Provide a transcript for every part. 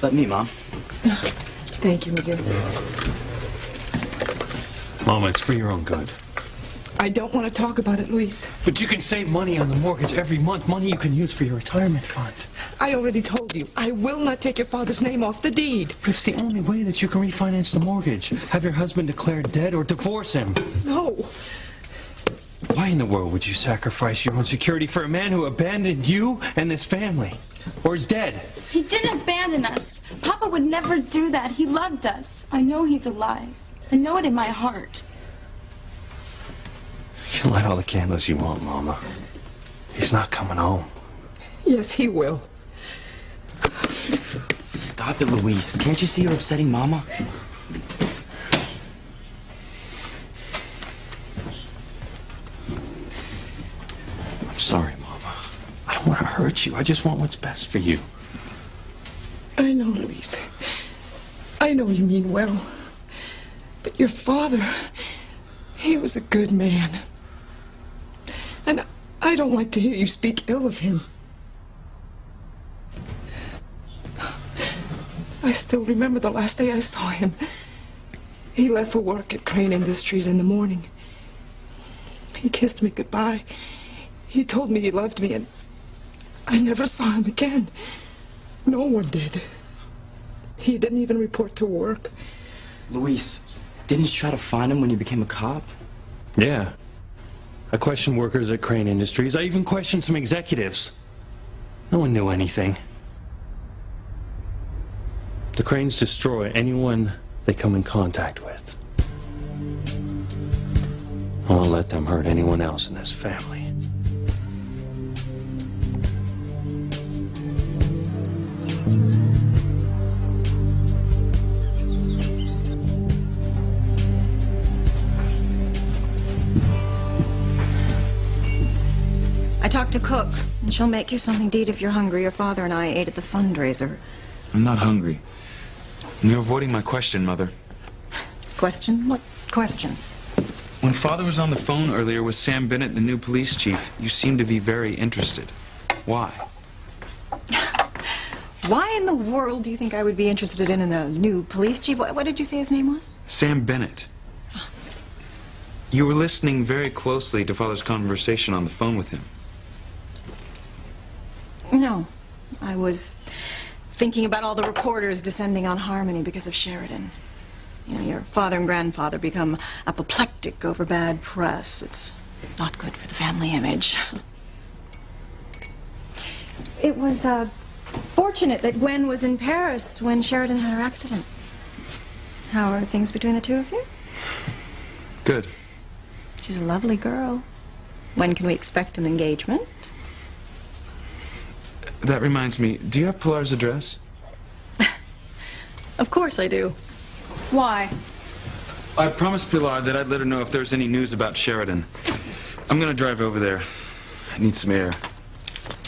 Let me, Mom. Thank you, Miguel. Mama, it's for your own good. I don't want to talk about it, Luis. But you can save money on the mortgage every month, money you can use for your retirement fund. I already told you, I will not take your father's name off the deed. But it's the only way that you can refinance the mortgage. Have your husband declared dead or divorce him. No. Why in the world would you sacrifice your own security for a man who abandoned you and his family? Or is dead? He didn't abandon us. Papa would never do that. He loved us. I know he's alive. I know it in my heart. You can light all the candles you want, Mama. He's not coming home. Yes, he will. Stop it, Luis. Can't you see you're upsetting Mama? I'm sorry, Mama. I don't want to hurt you. I just want what's best for you. I know, Luis. I know you mean well. But your father, he was a good man. And I don't like to hear you speak ill of him. I still remember the last day I saw him. He left for work at Crane Industries in the morning. He kissed me goodbye. He told me he loved me, and I never saw him again. No one did. He didn't even report to work. Luis, didn't you try to find him when you became a cop? Yeah. I questioned workers at Crane Industries. I even questioned some executives. No one knew anything. The Cranes destroy anyone they come in contact with. I won't let them hurt anyone else in this family. I talked to Cook, and she'll make you something to eat if you're hungry. Your father and I ate at the fundraiser. I'm not hungry. And you're avoiding my question, Mother. Question? What question? When Father was on the phone earlier with Sam Bennett, the new police chief, you seemed to be very interested. Why? Why in the world do you think I would be interested in a new police chief? What did you say his name was? Sam Bennett. You were listening very closely to Father's conversation on the phone with him. No. I was thinking about all the reporters descending on Harmony because of Sheridan. You know, your father and grandfather become apoplectic over bad press. It's not good for the family image. It was fortunate that Gwen was in Paris when Sheridan had her accident. How are things between the two of you? Good. She's a lovely girl. When can we expect an engagement? That reminds me, do you have Pilar's address? Of course I do. Why? I promised Pilar that I'd let her know if there was any news about Sheridan. I'm gonna drive over there. I need some air.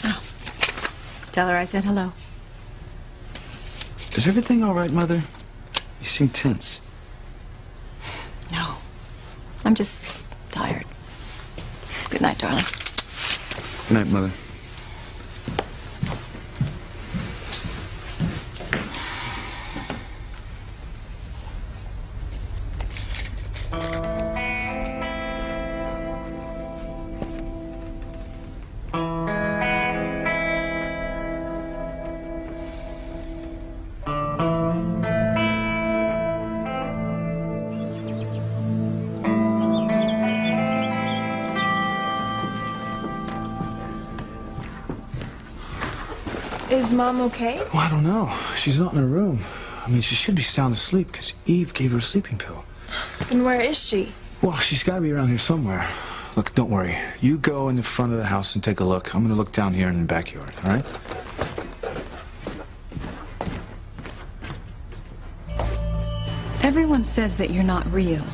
Oh. Tell her I said hello. Is everything all right, Mother? You seem tense. No. I'm just tired. Good night, darling. Good night, Mother. Is Mom okay? Well, I don't know. She's not in her room. I mean, she should be sound asleep because Eve gave her a sleeping pill. Then where is she? Well, she's got to be around here somewhere. Look, don't worry. You go in the front of the house and take a look. I'm going to look down here in the backyard, all right? Everyone says that you're not real.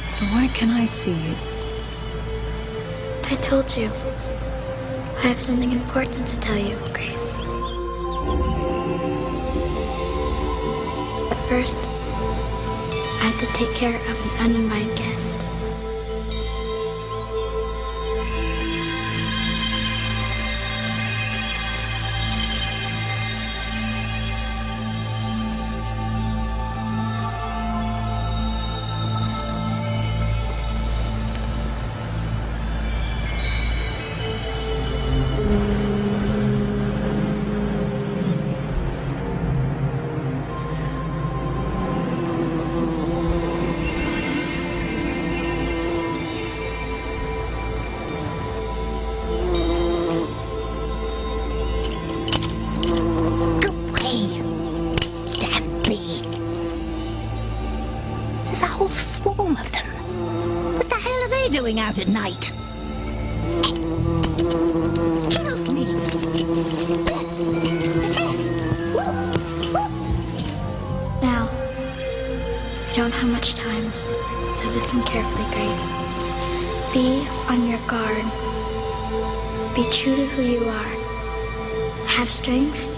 So why can't I see you? I told you. I have something important to tell you, Grace. But first, I have to take care of an uninvited guest. There's a whole swarm of them. What the hell are they doing out at night? Get off me! Now, we don't have much time, so listen carefully, Grace. Be on your guard. Be true to who you are. Have strength.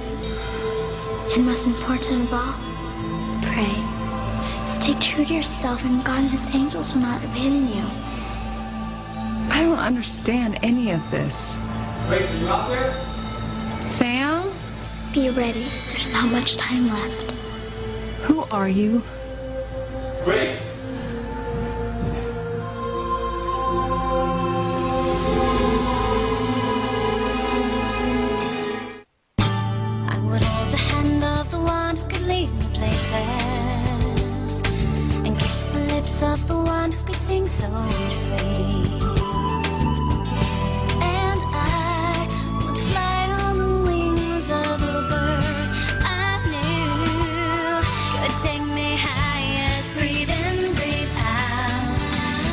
And most important of all, pray. Stay true to yourself, and God and His angels will not abandon you. I don't understand any of this. Grace, are you out there? Sam? Be ready. There's not much time left. Who are you? Grace! I would hold the hand of the one who could lead me places, and kiss the lips of the one who could sing so sweet. And I would fly on the wings of a bird I knew could take me high as breathe in, breathe out.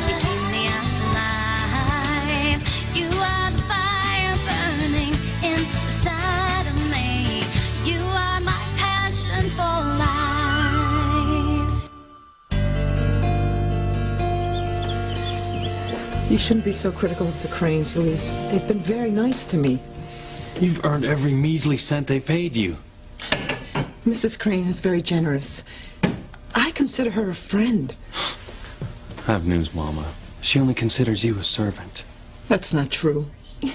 You keep me alive. You are the fire burning inside of me. You are my passion for life. You shouldn't be so critical of the Cranes, Louise. They've been very nice to me. You've earned every measly cent they've paid you. Mrs. Crane is very generous. I consider her a friend. I have news, Mama. She only considers you a servant. That's not true.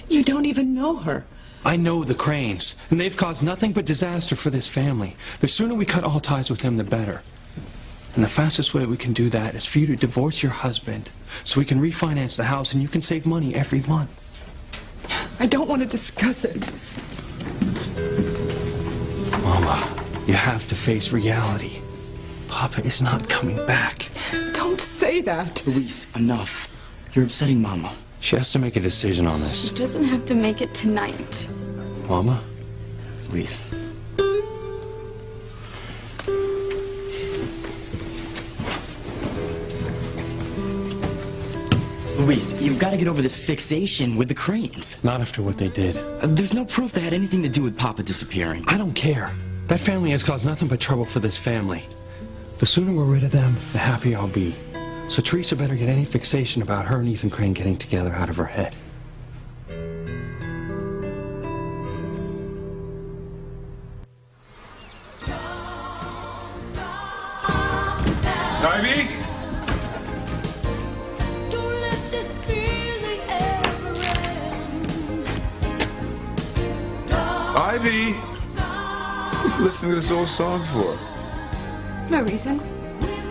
You don't even know her. I know the Cranes, and they've caused nothing but disaster for this family. The sooner we cut all ties with them, the better. And the fastest way we can do that is for you to divorce your husband, so we can refinance the house and you can save money every month. I don't want to discuss it. Mama, you have to face reality. Papa is not coming back. Don't say that. Louise, enough. You're upsetting Mama. She has to make a decision on this. He doesn't have to make it tonight. Mama? Please. Louise, you've got to get over this fixation with the Cranes. Not after what they did. There's no proof that had anything to do with Papa disappearing. I don't care. That family has caused nothing but trouble for this family. The sooner we're rid of them, the happier I'll be. So Teresa better get any fixation about her and Ethan Crane getting together out of her head. Ivy? Ivy! What are you listening to this old song for? No reason.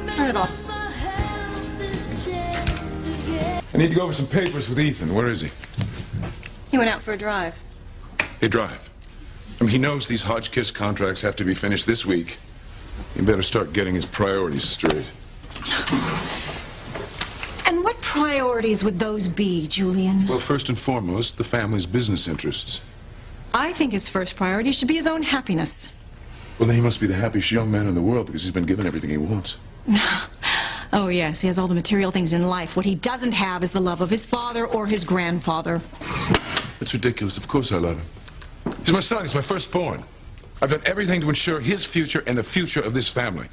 Not at all. I need to go over some papers with Ethan. Where is he? He went out for a drive. Hey, drive. I mean, he knows these Hotchkiss contracts have to be finished this week. He better start getting his priorities straight. And what priorities would those be, Julian? Well, first and foremost, the family's business interests. I think his first priority should be his own happiness. Well, then he must be the happiest young man in the world because he's been given everything he wants. Oh, yes, he has all the material things in life. What he doesn't have is the love of his father or his grandfather. That's ridiculous. Of course I love him. He's my son. He's my firstborn. I've done everything to ensure his future and the future of this family.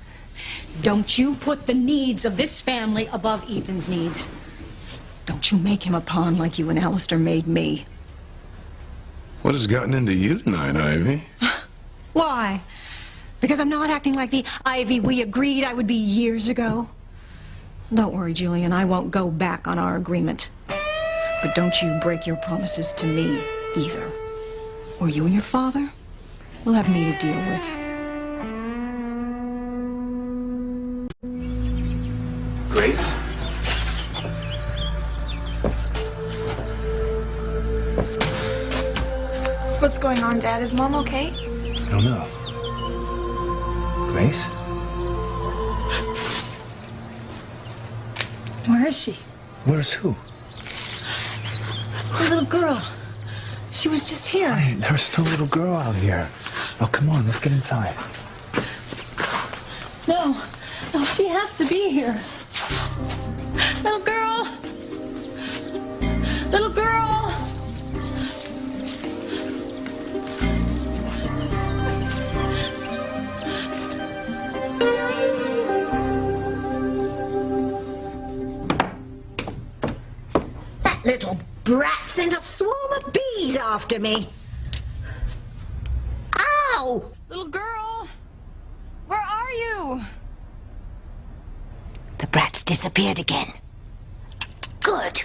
Don't you put the needs of this family above Ethan's needs. Don't you make him a pawn like you and Alistair made me. What has gotten into you tonight, Ivy? Why? Because I'm not acting like the Ivy we agreed I would be years ago? Don't worry, Julian, I won't go back on our agreement. But don't you break your promises to me, either. Or you and your father will have me to deal with. Grace? What's going on, Dad? Is Mom okay? I don't know. Grace? Where is she? Where's who? The little girl. She was just here. Honey, there's no little girl out here. Oh, come on, let's get inside. No, She has to be here. Little girl! Little girl! That little brat sent a swarm of bees after me. Ow! Little girl! Where are you? The brat's disappeared again. Good.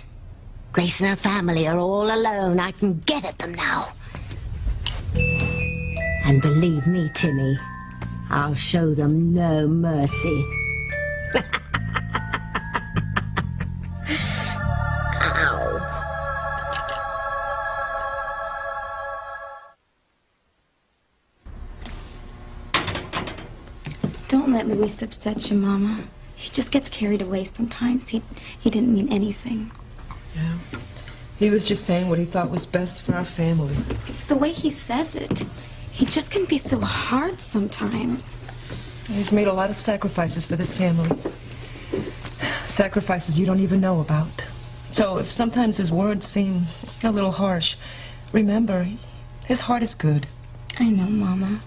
Grace and her family are all alone. I can get at them now. And believe me, Timmy, I'll show them no mercy. Don't let Luis upset you, Mama. He just gets carried away sometimes. He didn't mean anything. Yeah. He was just saying what he thought was best for our family. It's the way he says it. He just can be so hard sometimes. He's made a lot of sacrifices for this family. Sacrifices you don't even know about. So if sometimes his words seem a little harsh, remember, his heart is good. I know, Mama.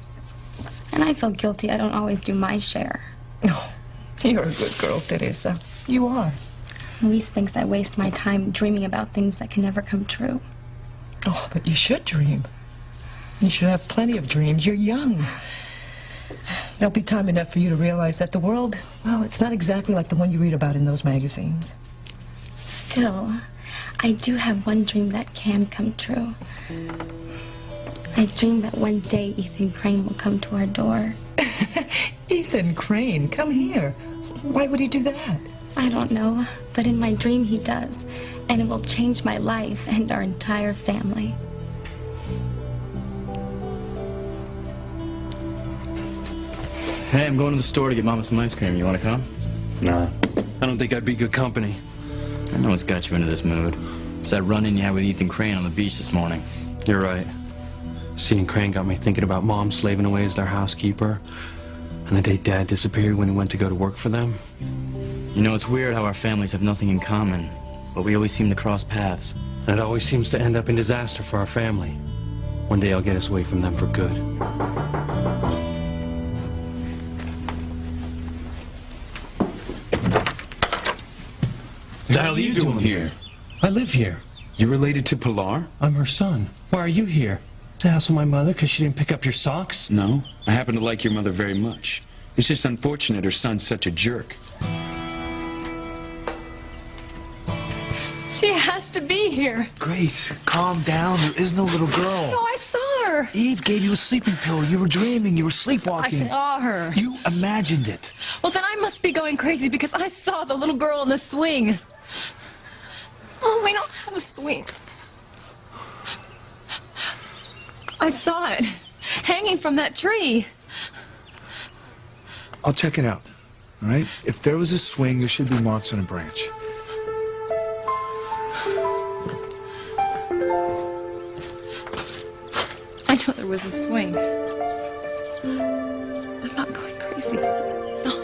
And I feel guilty I don't always do my share. Oh, you're a good girl, Teresa. You are. Luis thinks I waste my time dreaming about things that can never come true. Oh, but you should dream. You should have plenty of dreams. You're young. There'll be time enough for you to realize that the world, well, it's not exactly like the one you read about in those magazines. Still, I do have one dream that can come true. I dream that one day Ethan Crane will come to our door. Ethan Crane, come here. Why would he do that? I don't know, but in my dream he does. And it will change my life and our entire family. Hey, I'm going to the store to get Mama some ice cream. You want to come? Nah, I don't think I'd be good company. I know what's got you into this mood. It's that run-in you had with Ethan Crane on the beach this morning. You're right. Seeing Crane got me thinking about Mom slaving away as their housekeeper, and the day Dad disappeared when he went to go to work for them. You know, it's weird how our families have nothing in common, but we always seem to cross paths. And it always seems to end up in disaster for our family. One day I'll get us away from them for good. The hell are you doing here? I live here. You related to Pilar? I'm her son. Why are you here? To hassle my mother because she didn't pick up your socks? No. I happen to like your mother very much. It's just unfortunate her son's such a jerk. She has to be here. Grace, calm down. There is no little girl. No, I saw her. Eve gave you a sleeping pill. You were dreaming. You were I sleepwalking. saw her. You imagined it. Well, then I must be going crazy because I saw the little girl in the swing. Oh, we don't have a swing. I saw it, hanging from that tree. I'll check it out. All right? If there was a swing, there should be marks on a branch. I know there was a swing. I'm not going crazy. No.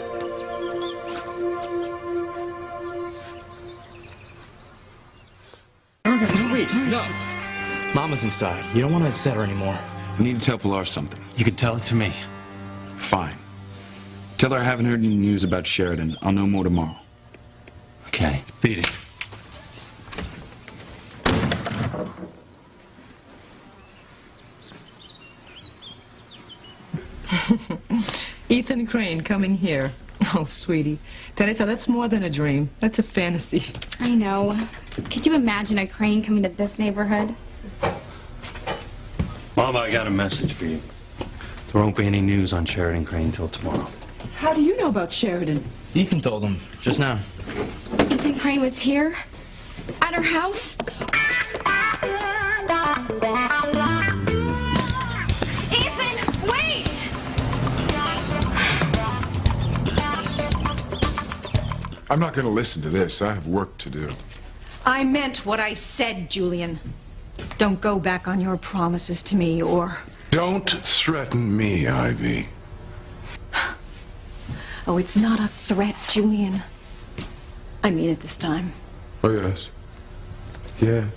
Luis, no! Mama's inside. You don't want to upset her anymore. I need to tell Pilar something. You can tell it to me. Fine. Tell her I haven't heard any news about Sheridan. I'll know more tomorrow. Okay, beat it. Ethan Crane coming here. Oh, sweetie. Teresa, that's more than a dream. That's a fantasy. I know. Could you imagine a Crane coming to this neighborhood? Mama, I got a message for you. There won't be any news on Sheridan Crane till tomorrow. How do you know about Sheridan? Ethan told him just now. Ethan Crane was here? At our house? Ethan, wait! I'm not going to listen to this. I have work to do. I meant what I said, Julian. Don't go back on your promises to me, or... Don't threaten me, Ivy. Oh, it's not a threat, Julian. I mean it this time. Oh, yes. Yes.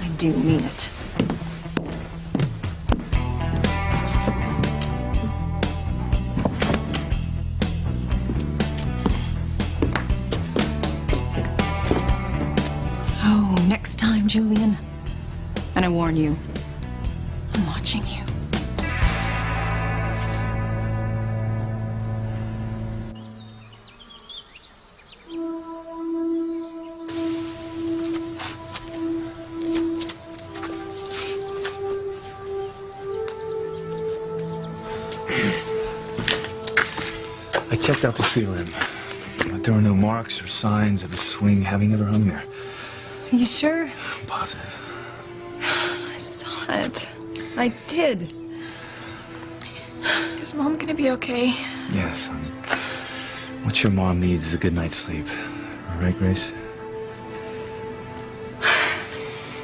I do mean it. Oh, next time, Julian. And I warn you, I'm watching you. I checked out the tree limb, but there were no marks or signs of a swing having ever hung there. Are you sure? I'm positive. I saw it. I did. Is Mom gonna be okay? Yes, honey. What your mom needs is a good night's sleep. All right, Grace?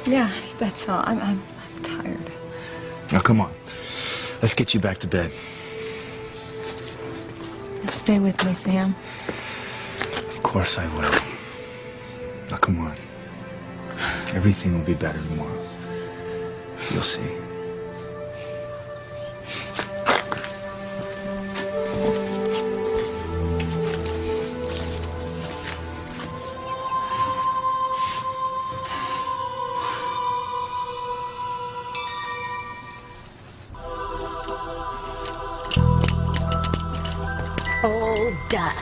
Yeah, that's all. I'm tired. Now, come on. Let's get you back to bed. Stay with me, Sam. Of course I will. Now, come on. Everything will be better tomorrow. You'll see. All done.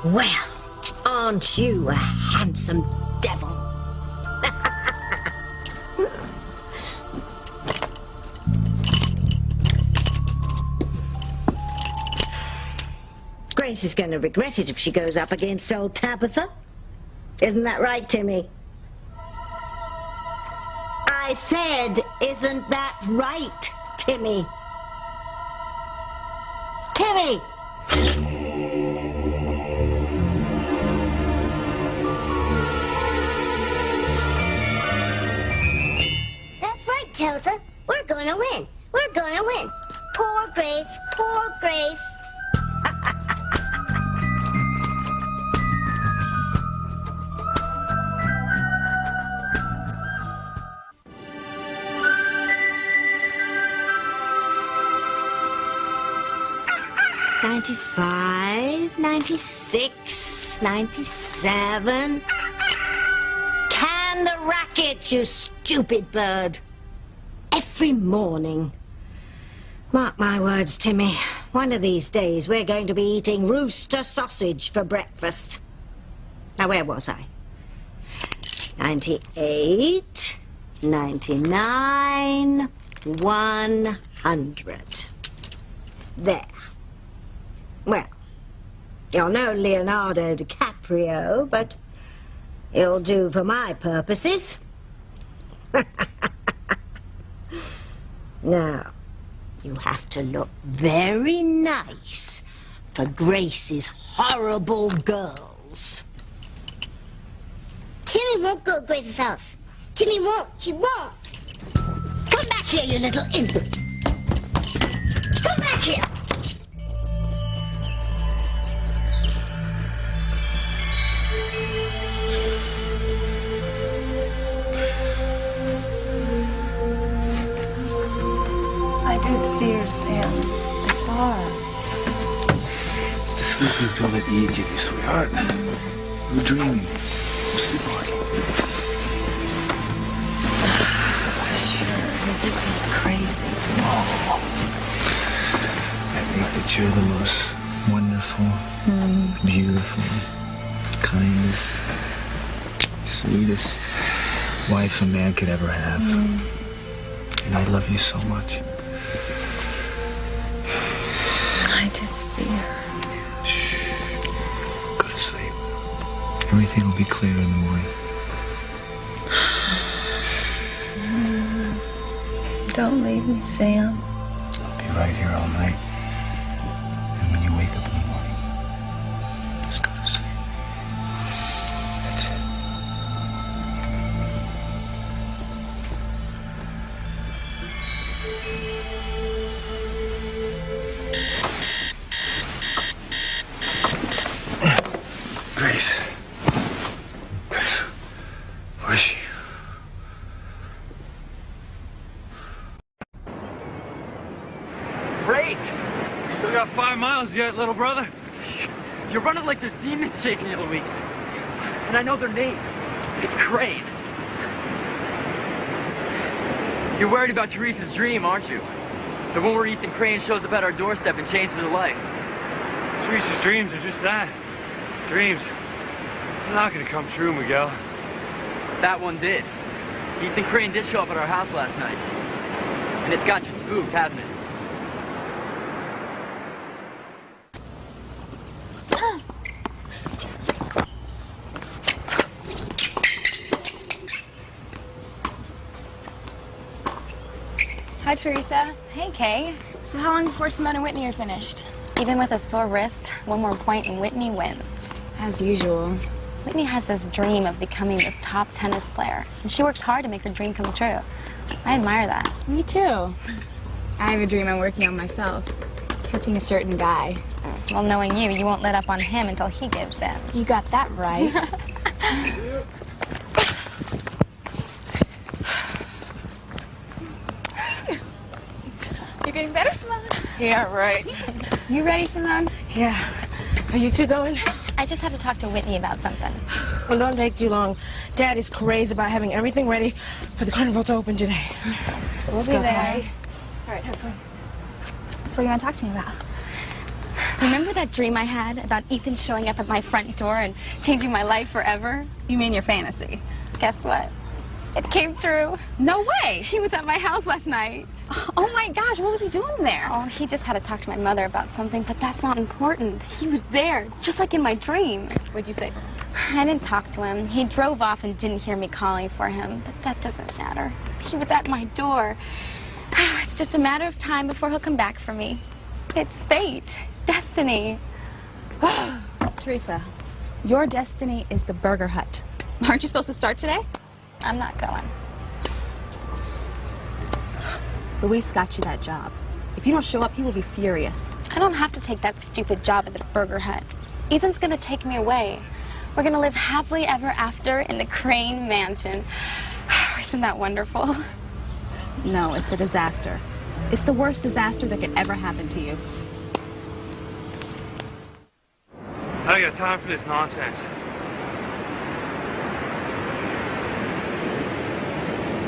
Well, aren't you a handsome devil? Grace is going to regret it if she goes up against old Tabitha. Isn't that right, Timmy? I said, isn't that right, Timmy? Timmy! That's right, Tabitha. We're going to win. We're going to win. Poor Grace. Poor Grace. $95, $96, $97. Can the racket, you stupid bird. Every morning. Mark my words, Timmy. One of these days we're going to be eating rooster sausage for breakfast. Now, where was I? 98, 99, 100. There. Well, you're no Leonardo DiCaprio, but it'll do for my purposes. Now, you have to look very nice for Grace's horrible girls. Timmy won't go to Grace's house. Timmy won't. He won't. Come back here, you little imp. Come back here. I did see her, Sam. I saw her. It's the sleeping pill that Eve gave you, sweetheart. You were dreaming. You're sleepwalking. Crazy. I think that you're the most wonderful, beautiful, kindest, sweetest wife a man could ever have. And I love you so much. I did see her. Shh. Go to sleep. Everything will be clear in the morning. Don't leave me, Sam. I'll be right here all night. And when you wake up in the morning, just go to sleep. That's it. yet, little brother? You're running like there's demons chasing you, Luis. And I know their name. It's Crane. You're worried about Teresa's dream, aren't you? The one where Ethan Crane shows up at our doorstep and changes her life. Teresa's dreams are just that. Dreams. They're not gonna come true, Miguel. That one did. Ethan Crane did show up at our house last night. And it's got you spooked, hasn't it? Hi, Teresa. Hey, Kay. So how long before Simone and Whitney are finished? Even with a sore wrist, one more point and Whitney wins. As usual. Whitney has this dream of becoming this top tennis player, and she works hard to make her dream come true. I admire that. Me too. I have a dream I'm working on myself. Catching a certain guy. Well, knowing you, you won't let up on him until he gives in. You got that right. You're getting better, Simone. Yeah, right. You ready, Simone? Yeah. Are you two going? I just have to talk to Whitney about something. Well, don't take too long. Dad is crazy about having everything ready for the carnival to open today. We'll be there. All right, have fun. So what do you want to talk to me about? Remember that dream I had about Ethan showing up at my front door and changing my life forever? You mean your fantasy? Guess what? It came true. No way! He was at my house last night. Oh my gosh, what was he doing there? Oh, he just had to talk to my mother about something, but that's not important. He was there, just like in my dream. What'd you say? I didn't talk to him. He drove off and didn't hear me calling for him, but that doesn't matter. He was at my door. It's just a matter of time before he'll come back for me. It's fate, destiny. Teresa, your destiny is the Burger Hut. Aren't you supposed to start today? I'm not going. Luis got you that job. If you don't show up, he will be furious. I don't have to take that stupid job at the Burger Hut. Ethan's gonna take me away. We're gonna live happily ever after in the Crane Mansion. Isn't that wonderful? No, it's a disaster. It's the worst disaster that could ever happen to you. I ain't got time for this nonsense.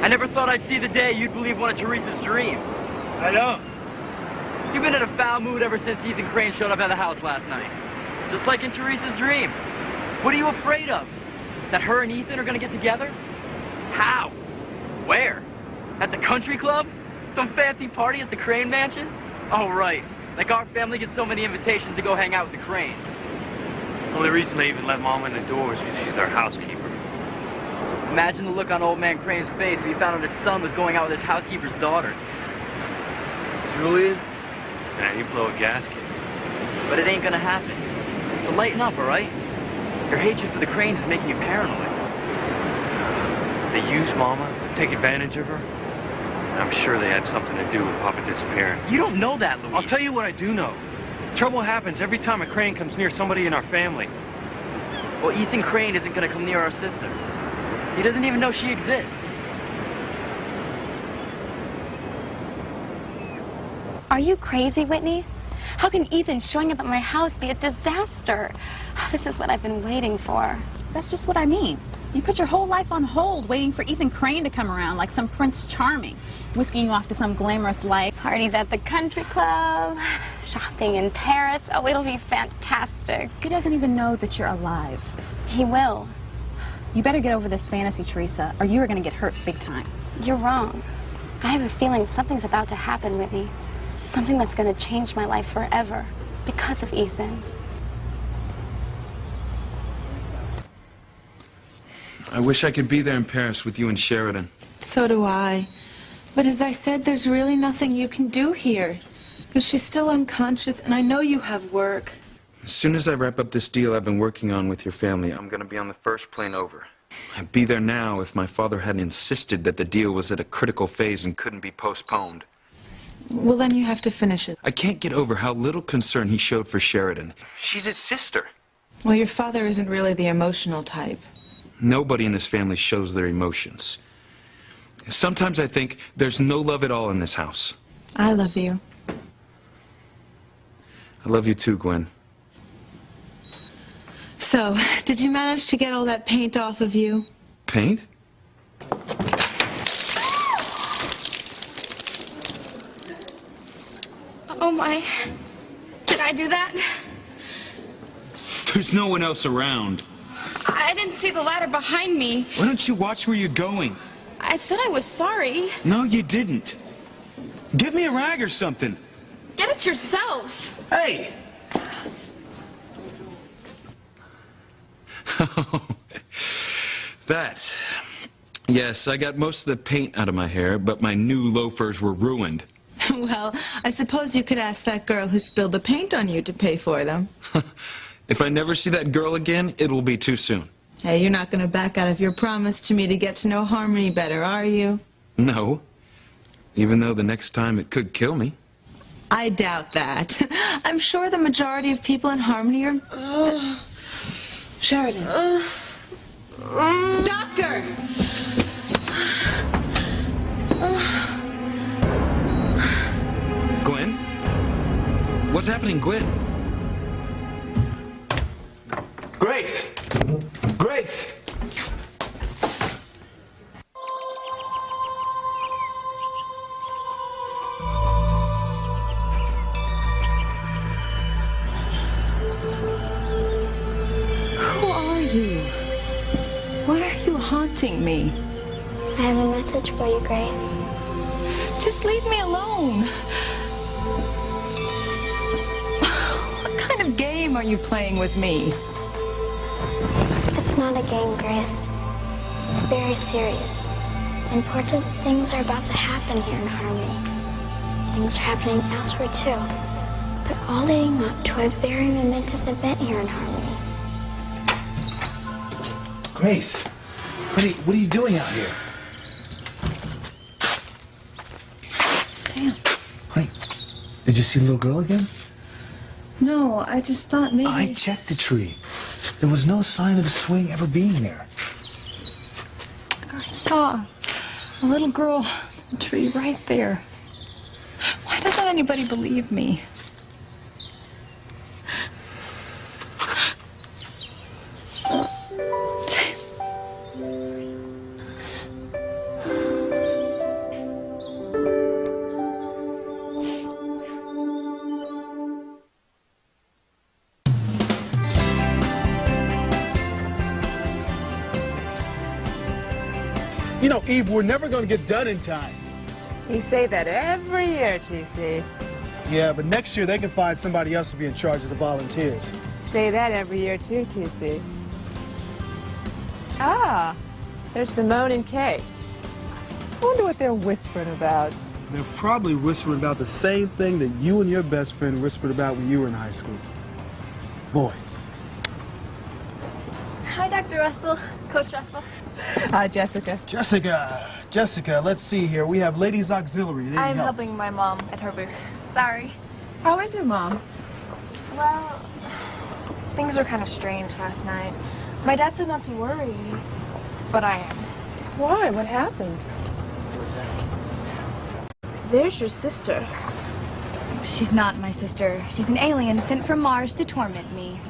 I never thought I'd see the day you'd believe one of Teresa's dreams. I know. You've been in a foul mood ever since Ethan Crane showed up at the house last night. Just like in Teresa's dream. What are you afraid of? That her and Ethan are gonna get together? How? Where? At the country club? Some fancy party at the Crane Mansion? Oh, right. Like our family gets so many invitations to go hang out with the Cranes. Only reason they even let Mom in the door is because she's their housekeeper. Imagine the look on old man Crane's face if he found out his son was going out with his housekeeper's daughter. Julian? Man, he'd blow a gasket. But it ain't gonna happen. So lighten up, all right? Your hatred for the Cranes is making you paranoid. They use Mama, take advantage of her. And I'm sure they had something to do with Papa disappearing. You don't know that, Luis. I'll tell you what I do know. Trouble happens every time a Crane comes near somebody in our family. Well, Ethan Crane isn't gonna come near our sister. He doesn't even know she exists. Are you crazy, Whitney? How can Ethan showing up at my house be a disaster? This is what I've been waiting for. That's just what I mean. You put your whole life on hold waiting for Ethan Crane to come around like some Prince Charming, whisking you off to some glamorous life. Parties at the country club, shopping in Paris. Oh, it'll be fantastic. He doesn't even know that you're alive. He will. You better get over this fantasy, Teresa, or you are going to get hurt big time. You're wrong. I have a feeling something's about to happen, Whitney. Something that's going to change my life forever because of Ethan. I wish I could be there in Paris with you and Sheridan. So do I. But as I said, there's really nothing you can do here. Because she's still unconscious, and I know you have work. As soon as I wrap up this deal I've been working on with your family, I'm going to be on the first plane over. I'd be there now if my father hadn't insisted that the deal was at a critical phase and couldn't be postponed. Well, then you have to finish it. I can't get over how little concern he showed for Sheridan. She's his sister. Well, your father isn't really the emotional type. Nobody in this family shows their emotions. Sometimes I think there's no love at all in this house. I love you. I I love you too, Gwen. So, did you manage to get all that paint off of you? Paint? Oh my. Did I do that? There's no one else around. I didn't see the ladder behind me. Why don't you watch where you're going? I said I was sorry. No, you didn't. Give me a rag or something. Get it yourself. Hey! That. Yes, I got most of the paint out of my hair, but my new loafers were ruined. Well, I suppose you could ask that girl who spilled the paint on you to pay for them. If I never see that girl again, it will be too soon. Hey, you're not going to back out of your promise to me to get to know Harmony better, are you? No. Even though the next time it could kill me. I doubt that. I'm sure the majority of people in Harmony are... Sheridan. Doctor! Gwen? What's happening, Gwen? Grace! Grace! Who are you? Why are you haunting me? I have a message for you, Grace. Just leave me alone. What kind of game are you playing with me? It's not a game, Grace. It's very serious. Important things are about to happen here in Harmony. Things are happening elsewhere too. But all leading up to a very momentous event here in Harmony. Grace, what are you doing out here? Sam. Honey, did you see the little girl again? No, I just thought maybe... I checked the tree. There was no sign of the swing ever being there. I saw a little girl in the tree right there. Why doesn't anybody believe me? You know, Eve, we're never going to get done in time. You say that every year, TC. Yeah, but next year they can find somebody else to be in charge of the volunteers. Say that every year too, TC. Ah, there's Simone and Kay. I wonder what they're whispering about. They're probably whispering about the same thing that you and your best friend whispered about when you were in high school. Boys. Hi, Dr. Russell. Coach Russell. Hi, Jessica. Jessica, let's see here. We have Ladies Auxiliary. They need I'm help. helping my mom at her booth. Sorry. How is your mom? Well, things were kind of strange last night. My dad said not to worry, but I am. Why? What happened? There's your sister. She's not my sister. She's an alien sent from Mars to torment me.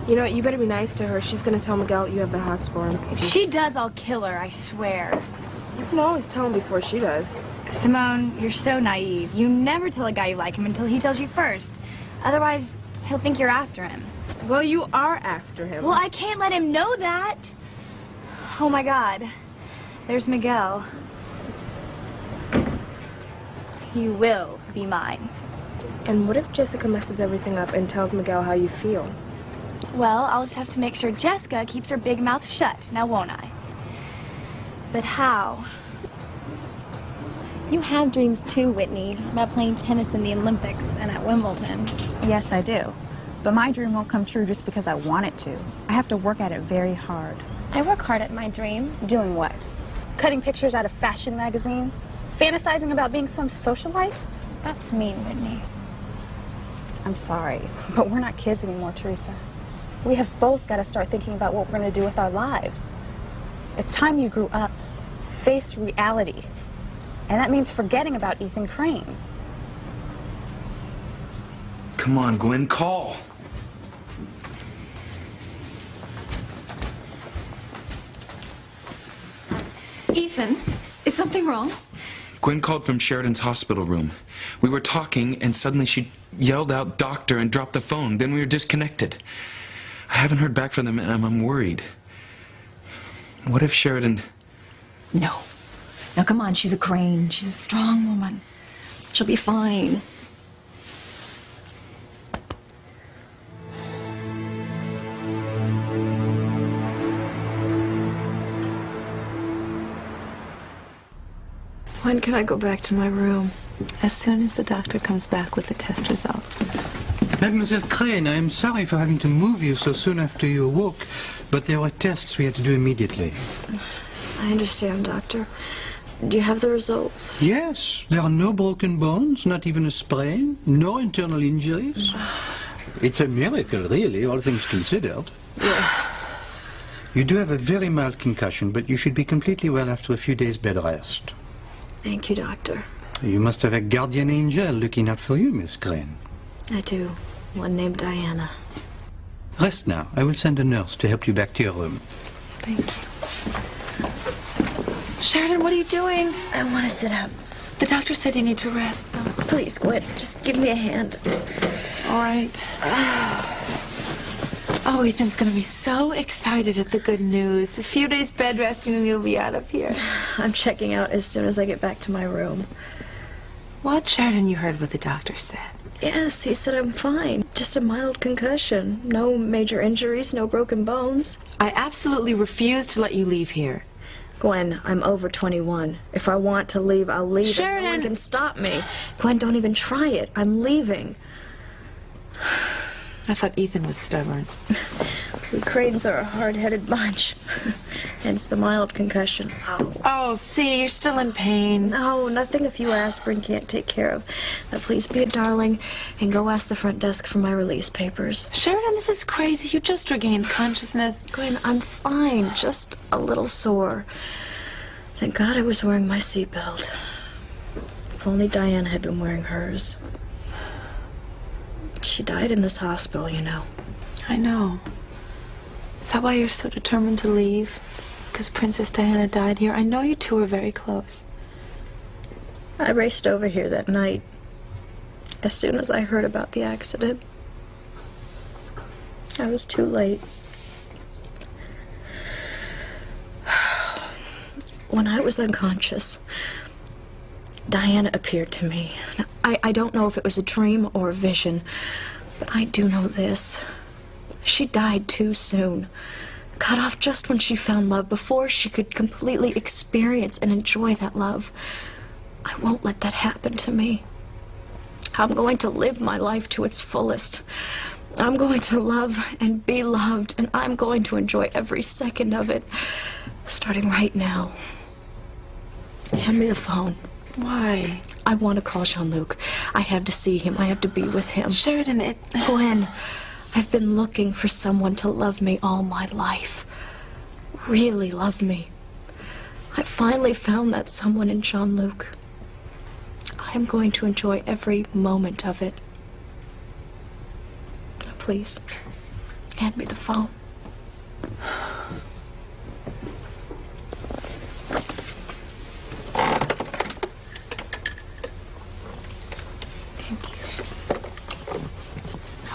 You know what? You better be nice to her. She's gonna tell Miguel you have the hots for him. If she does, I'll kill her, I swear. You can always tell him before she does. Simone, you're so naive. You never tell a guy you like him until he tells you first. Otherwise, he'll think you're after him. Well, you are after him. Well, I can't let him know that. Oh my God. There's Miguel. He will be mine. And what if Jessica messes everything up and tells Miguel how you feel? Well, I'll just have to make sure Jessica keeps her big mouth shut, now won't I? But how? You have dreams too, Whitney, about playing tennis in the Olympics and at Wimbledon. Yes, I do. But my dream won't come true just because I want it to. I have to work at it very hard. I work hard at my dream. Doing what? Cutting pictures out of fashion magazines? Fantasizing about being some socialite? That's mean, Whitney. I'm sorry, but we're not kids anymore, Teresa. We have both got to start thinking about what we're going to do with our lives. It's time you grew up, faced reality. And that means forgetting about Ethan Crane. Come on, Gwen, call. Ethan, is something wrong? Gwen called from Sheridan's hospital room. We were talking, and suddenly she yelled out, "Doctor," and dropped the phone. Then we were disconnected. I haven't heard back from them, and I'm worried. What if Sheridan... No. Now, come on, she's a Crane. She's a strong woman. She'll be fine. When can I go back to my room? As soon as the doctor comes back with the test results. Mademoiselle Crane, I am sorry for having to move you so soon after you awoke, but there were tests we had to do immediately. I understand, Doctor. Do you have the results? Yes, there are no broken bones, not even a sprain, no internal injuries. It's a miracle, really, all things considered. Yes. You do have a very mild concussion, but you should be completely well after a few days' bed rest. Thank you, Doctor. You must have a guardian angel looking out for you, Miss Crane. I do. One named Diana. Rest now. I will send a nurse to help you back to your room. Thank you. Sheridan, what are you doing? I want to sit up. The doctor said you need to rest, though. Please, Gwen, just give me a hand. All right. Oh, Ethan's going to be so excited at the good news. A few days bed resting and you'll be out of here. I'm checking out as soon as I get back to my room. What, Sheridan? You heard what the doctor said. Yes, he said I'm fine. Just a mild concussion. No major injuries, no broken bones. I absolutely refuse to let you leave here. Gwen, I'm over 21. If I want to leave, I'll leave. Sheridan! And no one can stop me. Gwen, don't even try it. I'm leaving. I thought Ethan was stubborn. We Cranes are a hard-headed bunch. Hence the mild concussion. Oh, see, you're still in pain. No, nothing a few aspirin can't take care of. Now, please be a darling and go ask the front desk for my release papers. Sheridan, this is crazy. You just regained consciousness. Gwen, I'm fine. Just a little sore. Thank God I was wearing my seatbelt. If only Diana had been wearing hers. She died in this hospital, you know. I know. Is that why you're so determined to leave? Because Princess Diana died here? I know you two are very close. I raced over here that night as soon as I heard about the accident. I was too late. When I was unconscious, Diana appeared to me. I don't know if it was a dream or a vision, but I do know this. She died too soon. Cut off just when she found love, before she could completely experience and enjoy that love. I won't let that happen to me. I'm going to live my life to its fullest. I'm going to love and be loved, and I'm going to enjoy every second of it, starting right now. Hand me the phone. Why? I want to call Jean-Luc. I have to see him. I have to be with him. Sheridan, Gwen, I've been looking for someone to love me all my life. Really love me. I finally found that someone in Jean-Luc. I am going to enjoy every moment of it. Please, hand me the phone.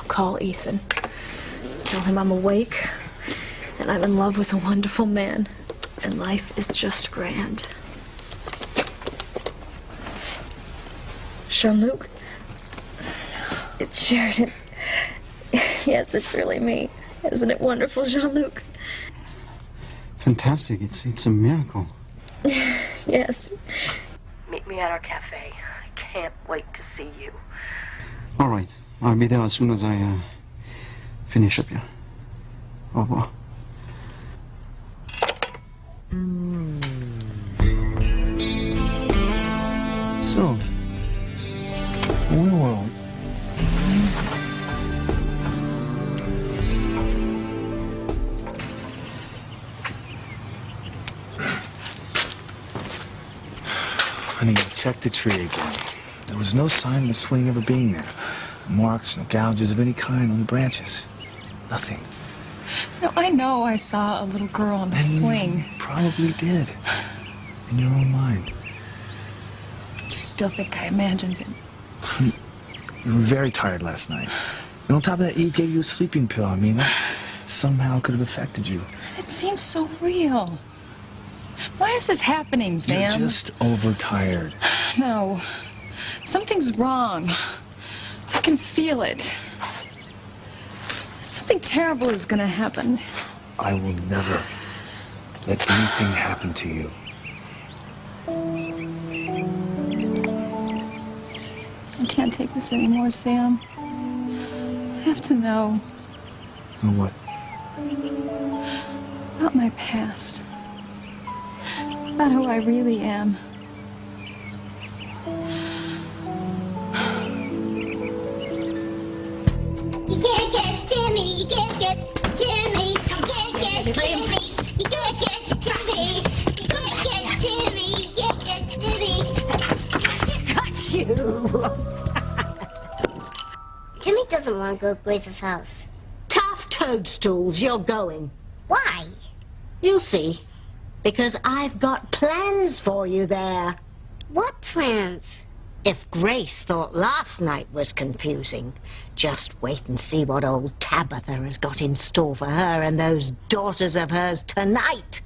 Call Ethan. Tell him I'm awake and I'm in love with a wonderful man and life is just grand. Jean-Luc? It's Sheridan. Yes, it's really me. Isn't it wonderful, Jean-Luc? Fantastic. It's a miracle. Yes. Meet me at our cafe. I can't wait to see you. All right. I'll be there as soon as I finish up here. Au revoir. So, well. Honey, check the tree again. There was no sign of the swing ever being there. marks, no gouges of any kind on the branches. Nothing. No, I know I saw a little girl on a swing. Probably did. In your own mind. You still think I imagined it? You were very tired last night. And on top of that, Eve gave you a sleeping pill. I mean, that somehow could have affected you. It seems so real. Why is this happening, Sam? You're just overtired. No. Something's wrong. I can feel it. Something terrible is gonna happen. I will never let anything happen to you. I can't take this anymore, Sam. I have to know. Know what? About my past. About who I really am. You can't catch Timmy, you can't catch Timmy, you can't catch Timmy, you can't catch Timmy, you can't catch Timmy, you can't catch Timmy. Got you. Timmy doesn't want to go to Grace's house. Tough toadstools, you're going. Why? You'll see. Because I've got plans for you there. What plans? If Grace thought last night was confusing, just wait and see what old Tabitha has got in store for her and those daughters of hers tonight.